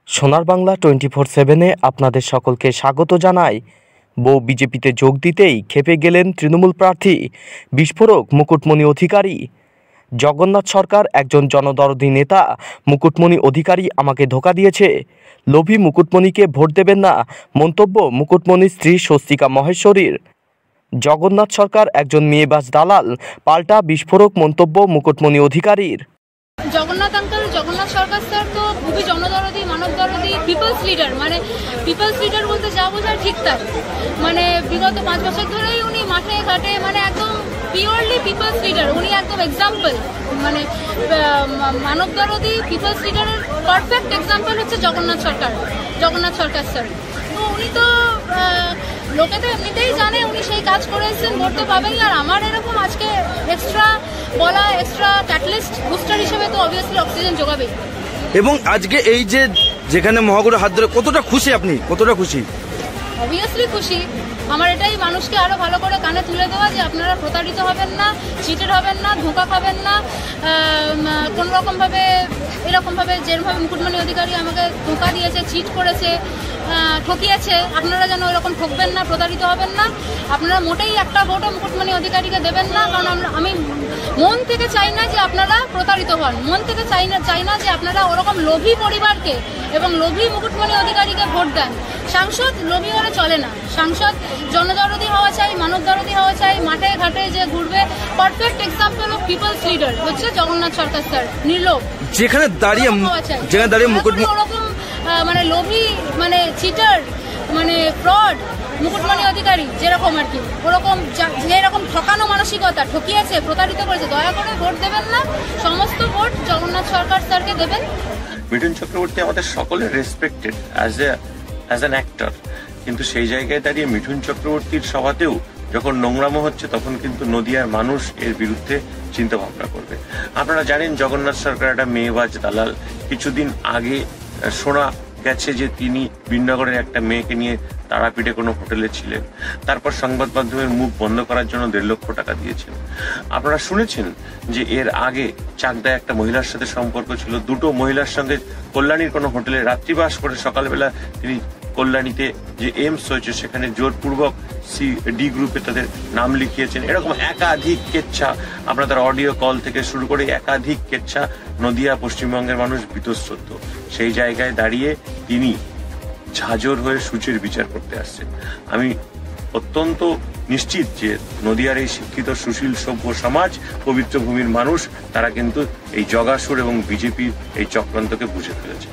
সোনার বাংলা 24/7-এ আপনাদের সকলকে স্বাগত জানাই। বউ বিজেপিতে যোগ দিতেই খেপে গেলেন তৃণমূল প্রার্থী বিস্ফোরক মুকুটমণি অধিকারী। জগন্নাথ সরকার একজন জনদরদী নেতা। মুকুটমণি অধিকারী আমাকে ধোঁকা দিয়েছে, লোভী মুকুটমণিকে ভোট দেবেন না, মন্তব্য মুকুটমণির স্ত্রী স্বস্তিকা মহেশ্বরীর। জগন্নাথ সরকার একজন মেয়েবাজ দালাল, পাল্টা বিস্ফোরক মন্তব্য মুকুটমণি অধিকারীর। জগন্নাথ আঙ্কেল, জগন্নাথ সরকার স্যার তো খুবই জনদরদী, মানবদরদী, পিপলস লিডার। মানে পিপলস লিডার বলতে যা বোঝায় ঠিক তাই। মানে বিগত 5 বছর ধরেই উনি মাঠে ঘাটে মানে একদম পিওরলি পিপলস লিডার। উনি একদম এক্সাম্পল, মানে মানবদরদী পিপলস লিডারের পারফেক্ট এক্সাম্পল হচ্ছে জগন্নাথ সরকার স্যার। তো উনি তো লোকে তো এমনিতেই জানে উনি সেই কাজ করে এসেছেন, ভোট তো পাবেনই। আর আমার এরকম আজকে এক্সট্রা বলা, এক্সট্রা ক্যাটালিস্ট বুস্টার হিসেবে তো অবভিয়াসলি অক্সিজেন যোগাবেই। এবং আজকে এই যে যেখানে মহাগুরু হাত ধরে, কতটা খুশি আপনি? কতটা খুশি? অবভিয়াসলি খুশি। আমার এটাই মানুষকে আরো ভালো করে কানে তুলে দেওয়া যে আপনারা প্রতারিত হবেন না, চিটেড হবেন না, ধোঁকা খাবেন না কোন রকম ভাবে। এরকমভাবে যেরকমভাবে মুকুটমণি অধিকারী আমাকে ধোঁকা দিয়েছে, চিট করেছে, ঠকিয়েছে, আপনারা যেন ওইরকম ঠকবেন না, প্রতারিত হবেন না। আপনারা মোটেই একটা ভোটও মুকুটমণি অধিকারীকে দেবেন না, কারণ আমি মন থেকে চাই না যে আপনারা প্রতারিত হন। মন থেকে চাই না যে আপনারা ওরকম লোভী পরিবারকে এবং লোভী মুকুটমণি অধিকারীকে ভোট দেন। সাংসদ লোভী হলে চলে না। সাংসদ জনদরদী হওয়া চাই, মানবদরদী হওয়া চাই, মাঠে ঘাটে যে ঘুরবে। Perfect example of people's leader হচ্ছে জগন্নাথ সরকার স্যার, নির্লোভ। যেখানে দাঁড়িয়ে মুকুটমণি ওরকম মানে লোভী, মানে চিটার, মানে ফ্রড মুকুটমণি অধিকারী যেরকম আর কি, ওরকম যেরকম ঠকানো মানসিকতা, ঠকিয়েছে, প্রতারিত করেছে, দয়া করে ভোট দেবেন না। সমস্ত ভোট জগন্নাথ সরকার স্যারকে দেবেন। মিঠুন চক্রবর্তী আমাদের সকলের রেসপেক্টেড অ্যাজ অ্যান অ্যাক্টর, কিন্তু সেই জায়গায় দাঁড়িয়ে মিঠুন চক্রবর্তীর সভাতেও যখন নোংরামো হচ্ছে, তখন কিন্তু নদিয়ার মানুষ এর বিরুদ্ধে চিন্তা ভাবনা করবে। আপনারা জানেন জগন্নাথ সরকার একটা মেয়েবাজ দালাল। কিছুদিন আগে শোনা গেছে যে তিনি বিনগরের একটা মেয়েকে নিয়ে তারাপীঠে কোনো হোটেলে ছিলেন। তারপর সংবাদ মাধ্যমের মুখ বন্ধ করার জন্য 1.5 লক্ষ টাকা দিয়েছেন। আপনারা শুনেছেন যে এর আগে চাকদায় একটা মহিলার সাথে সম্পর্ক ছিল। 2টো মহিলার সঙ্গে কল্যাণীর কোনো হোটেলে রাত্রিবাস করে সকালবেলা তিনি কল্যাণীতে যে এইমস হয়েছে সেখানে জোরপূর্বক ডি গ্রুপে তাদের নাম লিখিয়েছেন। এরকম একাধিক কেচ্ছা, আপনাদের অডিও কল থেকে শুরু করে একাধিক কেচ্ছা নদিয়া পশ্চিমবঙ্গের মানুষ বীতশ্রদ্ধ। সেই জায়গায় দাঁড়িয়ে তিনি ঝাঁঝর হয়ে সূচের বিচার করতে আসছেন। আমি অত্যন্ত নিশ্চিত যে নদিয়ার এই শিক্ষিত, সুশীল, সভ্য সমাজ, পবিত্র ভূমির মানুষ, তারা কিন্তু এই জগাসুর এবং বিজেপির এই চক্রান্তকে বুঝে ফেলেছে।